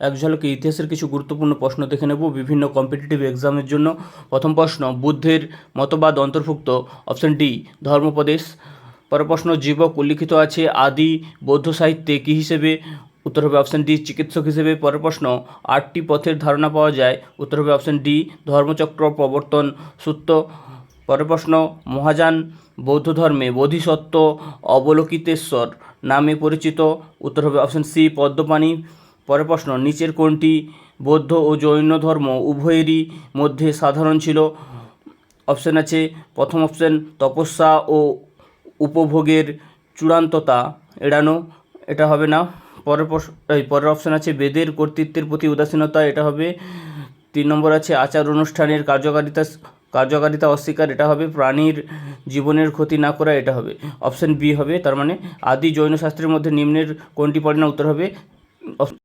এক ঝলকে ইতিহাসের কিছু গুরুত্বপূর্ণ প্রশ্ন দেখে নেব বিভিন্ন কম্পিটিটিভ এক্সামের জন্য। প্রথম প্রশ্ন, বুদ্ধের মতবাদ অন্তর্ভুক্ত? অপশন ডি ধর্মোপদেশ। পরের প্রশ্ন, জীবক উল্লিখিত আছে আদি বৌদ্ধ সাহিত্যে কী হিসেবে? উত্তর হবে অপশন ডি চিকিৎসক হিসেবে। পরের প্রশ্ন, 8টি পথের ধারণা পাওয়া যায়? উত্তর হবে অপশন ডি ধর্মচক্র প্রবর্তন সূত্র। পরের প্রশ্ন, মহাযান বৌদ্ধ ধর্মে বোধিসত্ত্ব অবলোকিতেশ্বর নামে পরিচিত? উত্তর হবে অপশন সি পদ্মপাণি। পরের প্রশ্ন, নিচের কোনটি বৌদ্ধ ও জৈন ধর্ম উভয়েরই মধ্যে সাধারণ ছিল? অপশন আছে প্রথম অপশন তপস্যা ও উপভোগের চূড়ান্ততা এড়ানো, এটা হবে না। পরের অপশন আছে বেদের কর্তৃত্বের প্রতি উদাসীনতা, এটা হবে। 3 নম্বর আছে আচার অনুষ্ঠানের কার্যকারিতা অস্বীকার, এটা হবে। প্রাণীর জীবনের ক্ষতি না করা, এটা হবে। অপশন বি হবে। তার মানে আদি জৈন শাস্ত্রের মধ্যে নিম্নের কোনটি পড়ে না? উত্তর হবে